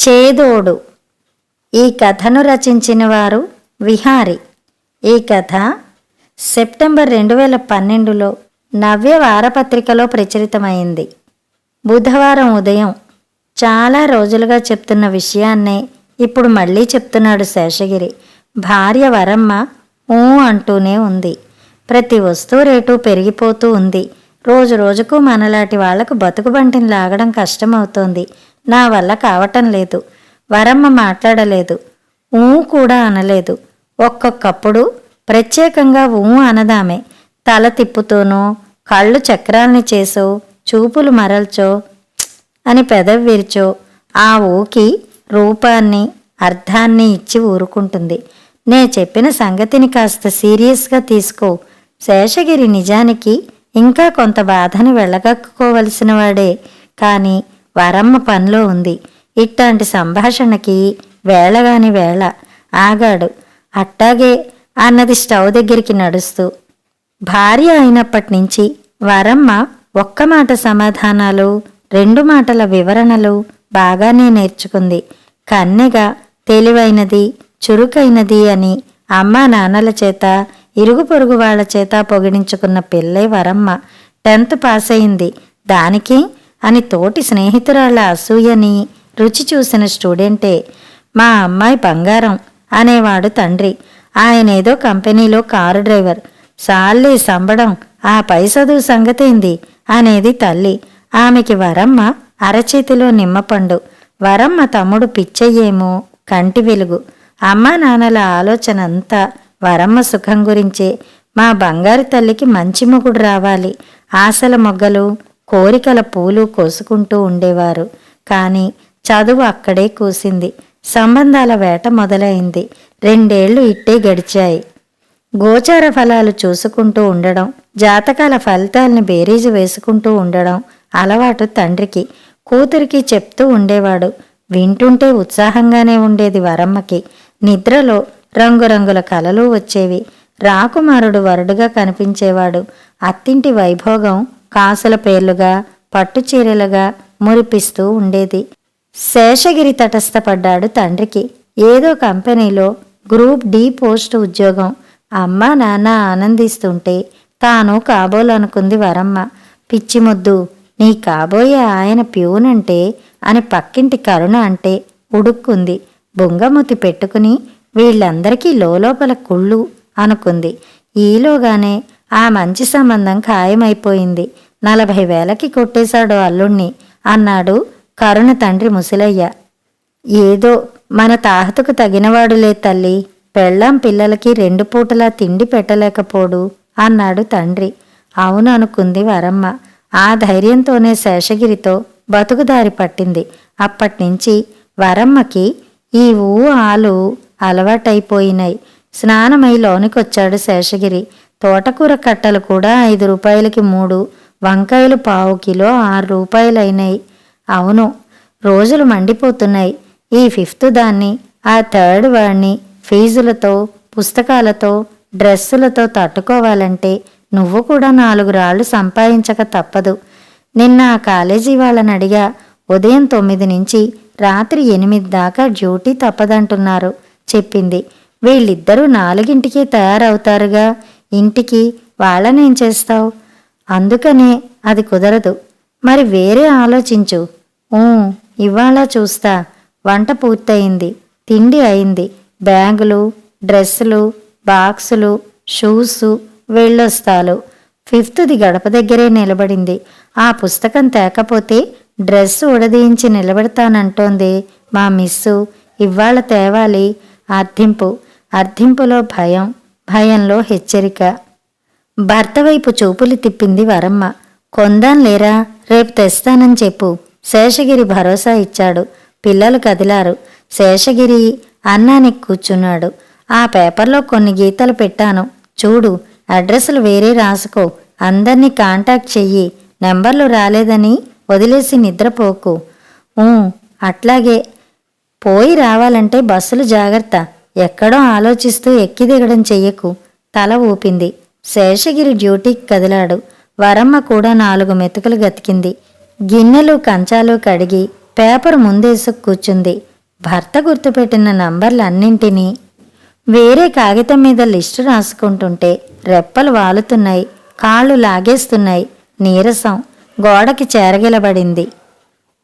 చేదోడు. ఈ కథను రచించిన వారు విహారి. ఈ కథ సెప్టెంబర్ 2012లో నవ్య వారపత్రికలో ప్రచురితమైంది. బుధవారం ఉదయం. చాలా రోజులుగా చెప్తున్న విషయాన్నే ఇప్పుడు మళ్ళీ చెప్తున్నాడు శేషగిరి. భార్య వరమ్మ ఊ అంటూనే ఉంది. ప్రతి వస్తువు రేటు పెరిగిపోతూ ఉంది. రోజు రోజుకు మనలాంటి వాళ్లకు బతుకుబంటిని లాగడం కష్టమవుతోంది. నా వల్ల కావటం లేదు. వరమ్మ మాట్లాడలేదు, ఊ కూడా అనలేదు. ఒక్కొక్కప్పుడు ప్రత్యేకంగా ఊ అనదామే. తల తిప్పుతూనో, కళ్ళు చక్రాల్ని చేసో, చూపులు మరల్చో, అని పెదవి విరిచో ఆ ఊకి రూపాన్ని అర్థాన్ని ఇచ్చి ఊరుకుంటుంది. నే చెప్పిన సంగతిని కాస్త సీరియస్గా తీసుకో. శేషగిరి నిజానికి ఇంకా కొంత బాధని వెళ్ళగక్కుకోవలసిన వాడే. కానీ వరమ్మ పనిలో ఉంది. ఇట్లాంటి సంభాషణకి వేళగాని వేళ ఆగాడు. అట్టాగే అన్నది స్టవ్ దగ్గరికి నడుస్తూ. భార్య అయినప్పటినుంచి వరమ్మ ఒక్క మాట సమాధానాలు, 2 మాటల వివరణలు బాగానే నేర్చుకుంది. కన్నెగా, తెలివైనది, చురుకైనది అని అమ్మా నాన్నల చేత, ఇరుగు పొరుగు వాళ్ల చేత పొగిడించుకున్న పిల్లే వరమ్మ. 10th పాస్ అయింది. దానికి అని తోటి స్నేహితురాళ్ల అసూయని రుచి చూసిన స్టూడెంటే. మా అమ్మాయి బంగారం అనేవాడు తండ్రి. ఆయనేదో కంపెనీలో కారు డ్రైవర్. సాల్లే సంబడం, ఆ పై చదువు సంగతేంది అనేది తల్లి. ఆమెకి వరమ్మ అరచేతిలో నిమ్మపండు. వరమ్మ తమ్ముడు పిచ్చయ్యేమో కంటి వెలుగు. అమ్మా నాన్నల ఆలోచన అంతా వరమ్మ సుఖం గురించే. మా బంగారు తల్లికి మంచి మొగుడు రావాలి. ఆశల మొగ్గలు, కోరికల పూలు కోసుకుంటూ ఉండేవారు. కానీ చదువు అక్కడే కూసింది. సంబంధాల వేట మొదలైంది. 2 ఏళ్లు ఇట్టే గడిచాయి. గోచార ఫలాలు చూసుకుంటూ ఉండడం, జాతకాల ఫలితాల్ని బేరీజు వేసుకుంటూ ఉండడం అలవాటు తండ్రికి. కూతురికి చెప్తూ ఉండేవాడు. వింటుంటే ఉత్సాహంగానే ఉండేది వరమ్మకి. నిద్రలో రంగురంగుల కలలు వచ్చేవి. రాకుమారుడు వరుడుగా కనిపించేవాడు. అత్తింటి వైభోగం కాసుల పేర్లుగా, పట్టుచీరలుగా మురిపిస్తూ ఉండేది. శేషగిరి తటస్థపడ్డాడు తండ్రికి. ఏదో కంపెనీలో గ్రూప్ డి పోస్టు ఉద్యోగం. అమ్మా నాన్న ఆనందిస్తుంటే తాను కాబోలనుకుంది వరమ్మ. పిచ్చి ముద్దు, నీ కాబోయే ఆయన ప్యూనంటే అని పక్కింటి కరుణ అంటే ఉడుక్కుంది. బొంగమూతి పెట్టుకుని వీళ్ళందరికీ లోపల కుళ్ళు అనుకుంది. ఈలోగానే ఆ మంచి సంబంధం ఖాయమైపోయింది. 40,000కి కొట్టేశాడు అల్లుణ్ణి అన్నాడు కరుణ తండ్రి ముసలయ్య. ఏదో మన తాహతుకు తగినవాడులే తల్లి. పెళ్ళాం పిల్లలకి 2 పూటలా తిండి పెట్టలేకపోడు అన్నాడు తండ్రి. అవును అనుకుంది వరమ్మ. ఆ ధైర్యంతోనే శేషగిరితో బతుకుదారి పట్టింది. అప్పట్నుంచి వరమ్మకి ఈ ఆలు అలవాటైపోయినాయి. స్నానమై లోనికొచ్చాడు శేషగిరి. తోటకూర కట్టలు కూడా 5 రూపాయలకి 3, వంకాయలు పావు కిలో 6 రూపాయలైనాయి. అవును, రోజులు మండిపోతున్నాయి. ఈ 5th దాన్ని, ఆ 3rd వాడిని ఫీజులతో, పుస్తకాలతో, డ్రెస్సులతో తట్టుకోవాలంటే నువ్వు కూడా 4 రాళ్లు సంపాదించక తప్పదు. నిన్న ఆ కాలేజీ వాళ్ళని అడిగా. ఉదయం 9 నుంచి రాత్రి 8 దాకా డ్యూటీ తప్పదంటున్నారు చెప్పింది. వీళ్ళిద్దరూ 4ంటికి తయారవుతారుగా. ఇంటికి వాళ్ళనేం చేస్తావు? అందుకనే అది కుదరదు. మరి వేరే ఆలోచించు. ఇవాళ చూస్తా. వంట పూర్తయింది, తిండి అయింది. బ్యాగులు, డ్రెస్సులు, బాక్సులు, షూసు, వెళ్ళొస్తాలు. 5th గడప దగ్గరే నిలబడింది. ఆ పుస్తకం తేకపోతే డ్రెస్సు ఉడదీయించి నిలబెడతానంటోంది మా మిస్సు. ఇవాళ తేవాలి. అర్థింపులో భయం, భయంలో హెచ్చరిక. భర్త వైపు చూపులు తిప్పింది వరమ్మ. కొందాం లేరా, రేపు తెస్తానని చెప్పు. శేషగిరి భరోసా ఇచ్చాడు. పిల్లలు కదిలారు. శేషగిరి అన్నానికి కూర్చున్నాడు. ఆ పేపర్లో కొన్ని గీతలు పెట్టాను చూడు. అడ్రస్లు వేరే రాసుకో. అందర్నీ కాంటాక్ట్ చెయ్యి. నెంబర్లు రాలేదని వదిలేసి నిద్రపోకు. అట్లాగే. పోయి రావాలంటే బస్సులు జాగ్రత్త. ఎక్కడో ఆలోచిస్తూ ఎక్కి దిగడం చెయ్యకు. తల ఊపింది. శేషగిరి డ్యూటీకి కదిలాడు. వరమ్మ కూడా 4 మెతుకులు గతికింది. గిన్నెలు కంచాలు కడిగి పేపర్ ముందేసుకు కూర్చుంది. భర్త గుర్తుపెట్టిన నంబర్లన్నింటినీ వేరే కాగితం మీద లిస్టు రాసుకుంటుంటే రెప్పలు వాలుతున్నాయి, కాళ్ళు లాగేస్తున్నాయి. నీరసం గోడకి చేరగిలబడింది.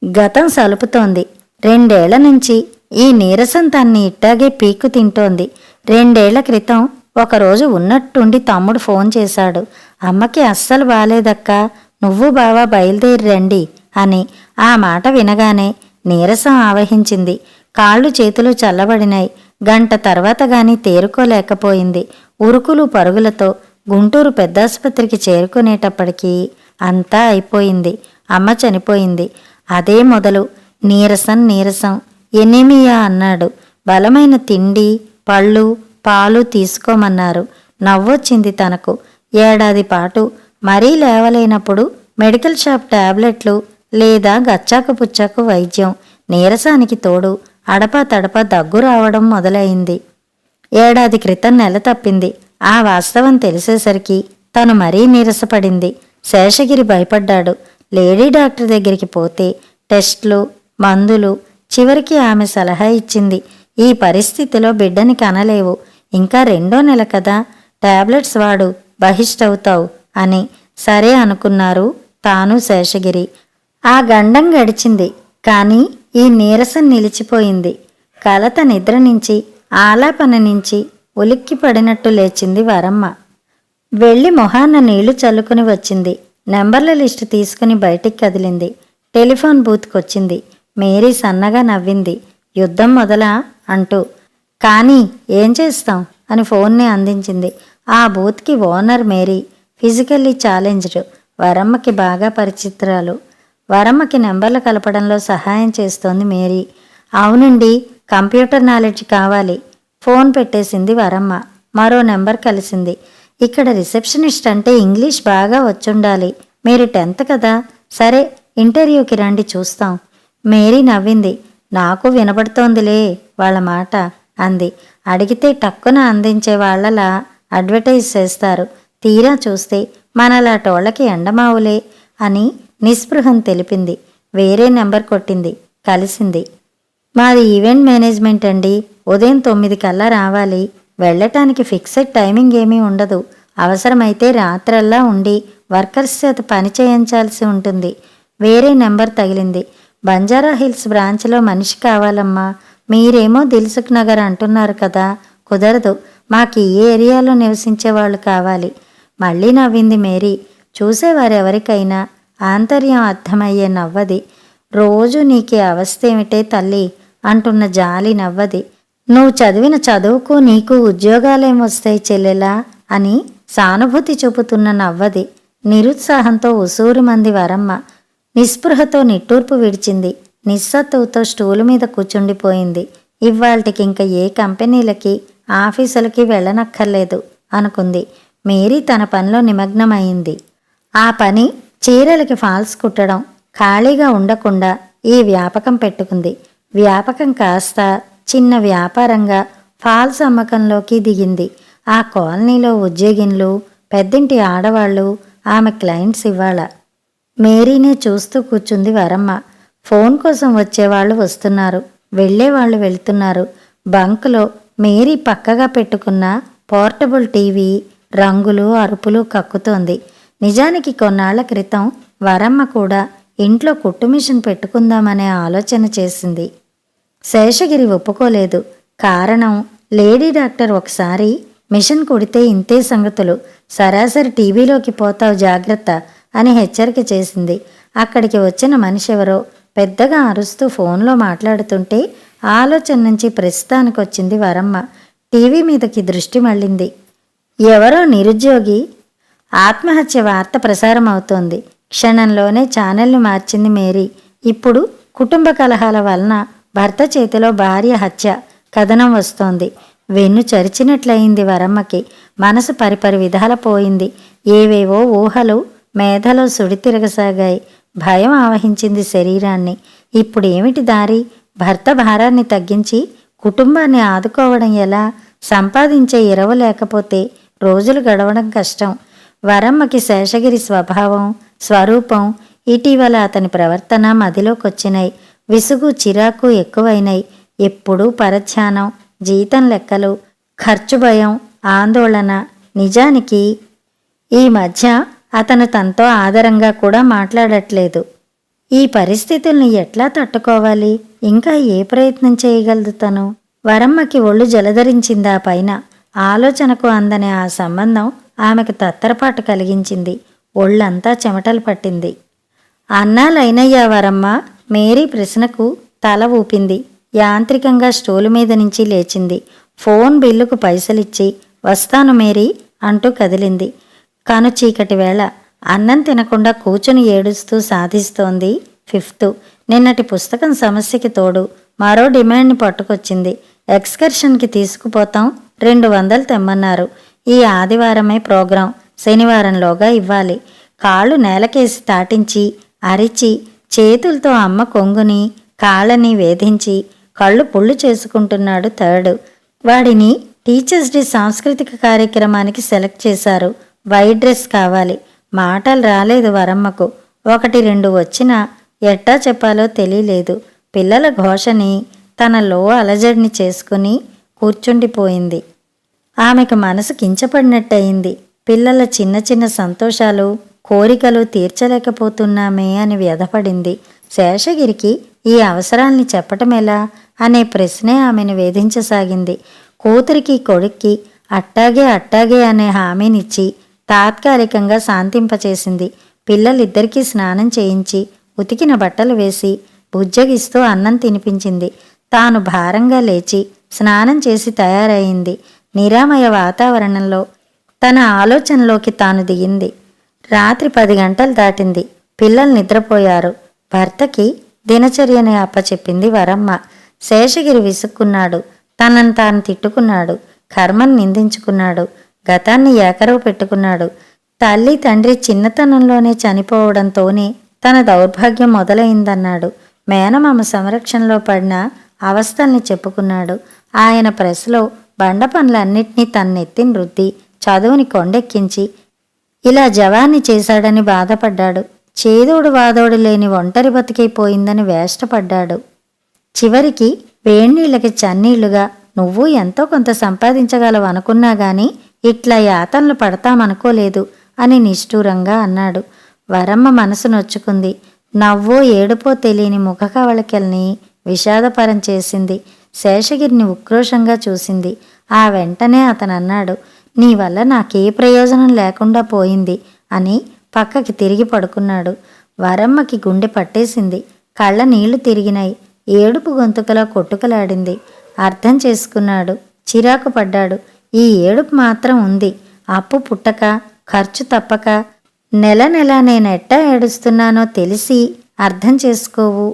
గతం సలుపుతోంది. 2 ఏళ్ల నుంచి ఈ నీరసం తన్ని ఇట్టాగే పీక్కు తింటోంది. 2 ఏళ్ల క్రితం ఒకరోజు ఉన్నట్టుండి తమ్ముడు ఫోన్ చేశాడు. అమ్మకి అస్సలు బాలేదక్కా, నువ్వు బావా బయలుదేరి రండి అని. ఆ మాట వినగానే నీరసం ఆవహించింది. కాళ్ళు చేతులు చల్లబడినాయి. గంట తర్వాత గాని తేరుకోలేకపోయింది. ఉరుకులు పరుగులతో గుంటూరు పెద్దాసుపత్రికి చేరుకునేటప్పటికీ అంతా అయిపోయింది. అమ్మ చనిపోయింది. అదే మొదలు. నీరసం నీరసం. ఎనీమియా అన్నాడు. బలమైన తిండి, పళ్ళు, పాలు తీసుకోమన్నారు. నవ్వొచ్చింది తనకు. ఏడాది పాటు మరీ లేవలేనప్పుడు మెడికల్ షాప్ టాబ్లెట్లు లేదా గచ్చాకు పుచ్చాకు వైద్యం. నీరసానికి తోడు అడపా తడపా దగ్గు రావడం మొదలైంది. ఏడాది క్రితం నెల తప్పింది. ఆ వాస్తవం తెలిసేసరికి తను మరీ నీరసపడింది. శేషగిరి భయపడ్డాడు. లేడీ డాక్టర్ దగ్గరికి పోతే టెస్ట్లు, మందులు. చివరికి ఆమె సలహా ఇచ్చింది, ఈ పరిస్థితిలో బిడ్డని కనలేవు, ఇంకా 2వ నెల కదా, టాబ్లెట్స్ వాడు, బహిష్టవుతావు అని. సరే అనుకున్నారు తాను శేషగిరి. ఆ గండం గడిచింది. కానీ ఈ నీరసం నిలిచిపోయింది. కలత నిద్ర నుంచి, ఆలాపన నుంచి ఉలిక్కి పడినట్టు లేచింది వరమ్మ. వెళ్ళి మొహాన్న నీళ్లు చల్లుకుని వచ్చింది. నెంబర్ల లిస్టు తీసుకుని బయటికి కదిలింది. టెలిఫోన్ బూత్కొచ్చింది. మేరీ సన్నగా నవ్వింది. యుద్ధం మొదలా అంటూ. కానీ ఏం చేస్తాం అని ఫోన్ని అందించింది. ఆ బూత్కి ఓనర్ మేరీ, ఫిజికల్లీ ఛాలెంజ్డ్. వరమ్మకి బాగా పరిచితురాలు. వరమ్మకి నెంబర్లు కలపడంలో సహాయం చేస్తోంది మేరీ. అవునండి, కంప్యూటర్ నాలెడ్జ్ కావాలి. ఫోన్ పెట్టేసింది వరమ్మ. మరో నెంబర్ కలిసింది. ఇక్కడ రిసెప్షనిస్ట్ అంటే ఇంగ్లీష్ బాగా వచ్చుండాలి. మీరు 10th కదా, సరే ఇంటర్వ్యూకి రండి చూస్తాం. మేరీ నవ్వింది. నాకు వినబడుతోందిలే వాళ్ళ మాట అంది. అడిగితే టక్కున అందించే వాళ్లలా అడ్వర్టైజ్ చేస్తారు. తీరా చూస్తే మనలాటోళ్ళకి ఎండమావులే అని నిస్పృహం తెలిపింది. వేరే నెంబర్ కొట్టింది. కలిసింది. మాది ఈవెంట్ మేనేజ్మెంట్ అండి. ఉదయం 9 కల్లా రావాలి. వెళ్ళటానికి ఫిక్సెడ్ టైమింగ్ ఏమీ ఉండదు. అవసరమైతే రాత్రల్లా ఉండి వర్కర్స్ చేత పని చేయించాల్సి ఉంటుంది. వేరే నెంబర్ తగిలింది. బంజారా హిల్స్ బ్రాంచ్లో మనిషి కావాలమ్మా. మీరేమో దిల్సుఖ్ నగర్ అంటున్నారు కదా, కుదరదు. మాకు ఈ ఏరియాలో నివసించే వాళ్ళు కావాలి. మళ్ళీ నవ్వింది మేరీ. చూసేవారెవరికైనా ఆంతర్యం అర్థమయ్యే నవ్వది. రోజు నీకే అవస్థేమిటే తల్లి అంటున్న జాలి నవ్వది. నువ్వు చదివిన చదువుకు నీకు ఉద్యోగాలేమొస్తాయి చెల్లెలా అని సానుభూతి చూపుతున్న నవ్వది. నిరుత్సాహంతో ఉసూరుమంది వరమ్మ. నిస్పృహతో నిట్టూర్పు విడిచింది. నిస్సత్తువుతో స్టూలు మీద కూర్చుండిపోయింది. ఇవాళ్టికి ఇంక ఏ కంపెనీలకి, ఆఫీసులకి వెళ్ళనక్కర్లేదు అనుకుంది. మేరీ తన పనిలో నిమగ్నమైంది. ఆ పని చీరలకి ఫాల్స్ కుట్టడం. ఖాళీగా ఉండకుండా ఈ వ్యాపకం పెట్టుకుంది. వ్యాపకం కాస్త చిన్న వ్యాపారంగా ఫాల్స్ అమ్మకంలోకి దిగింది. ఆ కాలనీలో ఉద్యోగిన్లు, పెద్దింటి ఆడవాళ్లు ఆమె క్లయింట్స్ ఇవ్వాల. మేరీనే చూస్తూ కూర్చుంది వరమ్మ. ఫోన్ కోసం వచ్చేవాళ్లు వస్తున్నారు, వెళ్లేవాళ్లు వెళ్తున్నారు. బంకులో మేరీ పక్కగా పెట్టుకున్న పోర్టబుల్ టీవీ రంగులు, అరుపులు కక్కుతోంది. నిజానికి కొన్నాళ్ల క్రితం వరమ్మ కూడా ఇంట్లో కుట్టు మిషన్ పెట్టుకుందామనే ఆలోచన చేసింది. శేషగిరి ఒప్పుకోలేదు. కారణం, లేడీ డాక్టర్ ఒకసారి మిషన్ కుడితే ఇంతే సంగతులు, సరాసరి టీవీలోకి పోతావు జాగ్రత్త అని హెచ్చరిక చేసింది. అక్కడికి వచ్చిన మనిషి ఎవరో పెద్దగా అరుస్తూ ఫోన్లో మాట్లాడుతుంటే ఆలోచన నుంచి ప్రస్తుతానికొచ్చింది వరమ్మ. టీవీ మీదకి దృష్టి మళ్ళింది. ఎవరో నిరుద్యోగి ఆత్మహత్య వార్త ప్రసారం అవుతోంది. క్షణంలోనే ఛానల్ని మార్చింది మేరీ. ఇప్పుడు కుటుంబ కలహాల వలన భర్త చేతిలో భార్య హత్య కథనం వస్తోంది. వెన్ను చరిచినట్లయింది వరమ్మకి. మనసు పరిపరి విధాల పోయింది. ఏవేవో ఊహలు మేధలో సుడి తిరగసాగాయి. భయం ఆవహించింది శరీరాన్ని. ఇప్పుడు ఏమిటి దారి? భర్త భారాన్ని తగ్గించి కుటుంబాన్ని ఆదుకోవడం ఎలా? సంపాదించే ఇరవ లేకపోతే రోజులు గడవడం కష్టం. వరమ్మకి శేషగిరి స్వభావం, స్వరూపం, ఇటీవల అతని ప్రవర్తన మదిలోకొచ్చినాయి. విసుగు, చిరాకు ఎక్కువైనాయి. ఎప్పుడూ పరధ్యానం, జీతం లెక్కలు, ఖర్చు భయం, ఆందోళన. నిజానికి ఈ మధ్య అతను తనతో ఆదరంగా కూడా మాట్లాడట్లేదు. ఈ పరిస్థితుల్ని ఎట్లా తట్టుకోవాలి? ఇంకా ఏ ప్రయత్నం చేయగలదు తను? వరమ్మకి ఒళ్ళు జలధరించిందా పైన. ఆలోచనకు అందని ఆ సంబంధం ఆమెకు తత్తరపాటు కలిగించింది. ఒళ్ళంతా చెమటలు పట్టింది. అన్నాలైనయ్యా వరమ్మ? మేరీ ప్రశ్నకు తల ఊపింది. యాంత్రికంగా స్టూలు మీద నుంచి లేచింది. ఫోన్ బిల్లుకు పైసలిచ్చి వస్తాను మేరీ అంటూ కదిలింది. కను చీకటి వేళ అన్నం తినకుండా కూచుని ఏడుస్తూ సాధిస్తోంది. 5th. నిన్నటి పుస్తకం సమస్యకి తోడు మరో డిమాండ్ని పట్టుకొచ్చింది. ఎక్స్కర్షన్కి తీసుకుపోతాం, 200 తెమ్మన్నారు. ఈ ఆదివారమే ప్రోగ్రాం, శనివారంలోగా ఇవ్వాలి. కాళ్ళు నేలకేసి తాటించి అరిచి చేతులతో అమ్మ కొంగుని కాళ్ళని వేధించి కళ్ళు పుళ్ళు చేసుకుంటున్నాడు 3rd. వాడిని టీచర్స్ డే సాంస్కృతిక కార్యక్రమానికి సెలెక్ట్ చేశారు. వైట్ డ్రెస్ కావాలి. మాటలు రాలేదు వరమ్మకు. 1-2 వచ్చినా ఎట్టా చెప్పాలో తెలియలేదు. పిల్లల ఘోషని తనలో అలజడిని చేసుకుని కూర్చుండిపోయింది. ఆమెకు మనసు కించపడినట్టయింది. పిల్లల చిన్న చిన్న సంతోషాలు, కోరికలు తీర్చలేకపోతున్నామే అని వ్యధపడింది. శేషగిరికి ఈ అవసరాల్ని చెప్పటమెలా అనే ప్రశ్నే ఆమెను వేధించసాగింది. కూతురికి కొడుక్కి అట్టాగే అనే హామీనిచ్చి తాత్కాలికంగా శాంతింపచేసింది. పిల్లలిద్దరికీ స్నానం చేయించి ఉతికిన బట్టలు వేసి బుజ్జగిస్తూ అన్నం తినిపించింది. తాను భారంగా లేచి స్నానం చేసి తయారయింది. నిరామయ వాతావరణంలో తన ఆలోచనలోకి తాను దిగింది. రాత్రి 10 గంటలు దాటింది. పిల్లలు నిద్రపోయారు. భర్తకి దినచర్యని అప్పచెప్పింది వరమ్మ. శేషగిరి విసుక్కున్నాడు. తనను తాను తిట్టుకున్నాడు. కర్మను నిందించుకున్నాడు. గతాన్ని ఏకరవు పెట్టుకున్నాడు. తల్లి తండ్రి చిన్నతనంలోనే చనిపోవడంతోనే తన దౌర్భాగ్యం మొదలైందన్నాడు. మేనమామ సంరక్షణలో పడిన అవస్థల్ని చెప్పుకున్నాడు. ఆయన ప్రెస్లో బండ పనులన్నిటినీ తన్నెత్తిన రుద్ది చదువుని కొండెక్కించి ఇలా జవాన్ని చేశాడని బాధపడ్డాడు. చేదోడు వాదోడు లేని ఒంటరి బతికైపోయిందని వేష్టపడ్డాడు. చివరికి వేణీళ్ళకి చన్నీళ్లుగా నువ్వు ఎంతో కొంత సంపాదించగలవు అనుకున్నా గాని ఇట్లా యాతనలు పడతామనుకోలేదు అని నిష్ఠూరంగా అన్నాడు. వరమ్మ మనసు నొచ్చుకుంది. నవ్వో ఏడుపో తెలియని ముఖకవళికల్ని విషాదపరం చేసింది. శేషగిరిని ఉక్రోషంగా చూసింది. ఆ వెంటనే అతనన్నాడు, నీ వల్ల నాకే ప్రయోజనం లేకుండా పోయింది అని పక్కకి తిరిగి పడుకున్నాడు. వరమ్మకి గుండె పట్టేసింది. కళ్ళ నీళ్లు తిరిగినాయి. ఏడుపు గొంతుకలో కొట్టుకలాడింది. అర్థం చేసుకున్నాడు. చిరాకు పడ్డాడు. ఈ ఏడుపు మాత్రం ఉంది. అప్పు పుట్టక, ఖర్చు తప్పక, నెల నెల నేనెట్టా ఏడుస్తున్నానో తెలిసి అర్థం చేసుకోవు.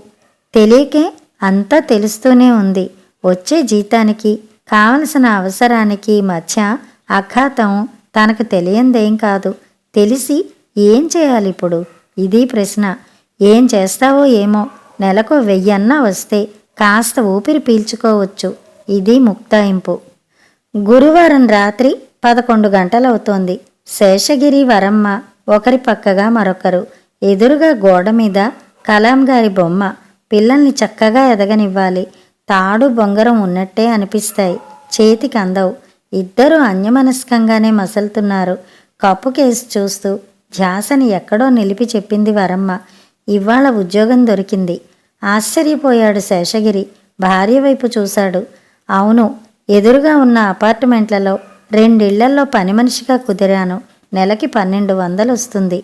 తెలియకే అంతా తెలుస్తూనే ఉంది. వచ్చే జీతానికి, కావలసిన అవసరానికి మధ్య అఘాతం తనకు తెలియందేం కాదు. తెలిసి ఏం చేయాలి ఇప్పుడు? ఇది ప్రశ్న. ఏం చేస్తావో ఏమో. నెలకు 1000 వస్తే కాస్త ఊపిరి పీల్చుకోవచ్చు. ఇది ముక్తాయింపు. గురువారం రాత్రి 11 గంటలవుతోంది. శేషగిరి వరమ్మ ఒకరి పక్కగా మరొకరు. ఎదురుగా గోడ మీద కలాం గారి బొమ్మ. పిల్లల్ని చక్కగా ఎదగనివ్వాలి. తాడు బొంగరం ఉన్నట్టే అనిపిస్తాయి. చేతికి అందవు. ఇద్దరూ అన్యమనస్కంగానే మసలుతున్నారు. కప్పు కేసు చూస్తూ ధ్యాసని ఎక్కడో నిలిపి చెప్పింది వరమ్మ. ఇవాళ ఉద్యోగం దొరికింది. ఆశ్చర్యపోయాడు శేషగిరి. భార్య వైపు చూశాడు. అవును, ఎదురుగా ఉన్న అపార్ట్మెంట్లలో 2 ఇళ్లల్లో పని మనిషిగా కుదిరాను. నెలకి 1200 వస్తుంది.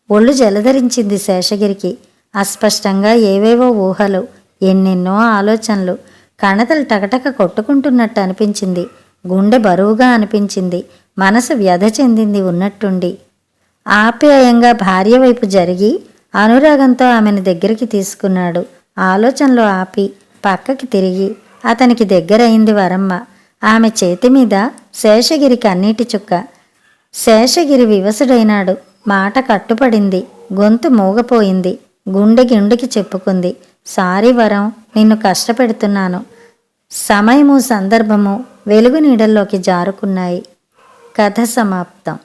ఒళ్ళు జలధరించింది శేషగిరికి. అస్పష్టంగా ఏవేవో ఊహలు, ఎన్నెన్నో ఆలోచనలు. కణతలు టకటక కొట్టుకుంటున్నట్టు అనిపించింది. గుండె బరువుగా అనిపించింది. మనసు వ్యధ చెందింది ఉన్నట్టుండి. ఆప్యాయంగా భార్య వైపు జరిగి అనురాగంతో ఆమెను దగ్గరికి తీసుకున్నాడు. ఆలోచనలో ఆపి పక్కకి తిరిగి అతనికి దగ్గరయింది వరమ్మ. ఆమె చేతి మీద శేషగిరి కన్నీటి చుక్క. శేషగిరి వివసుడైనాడు. మాట కట్టుపడింది. గొంతు మూగపోయింది. గుండె గిండుకి చెప్పుకుంది. సారీ వరం, నిన్ను కష్టపెడుతున్నాను. సమయము సందర్భము వెలుగు నీడల్లోకి జారుకున్నాయి. కథ సమాప్తం.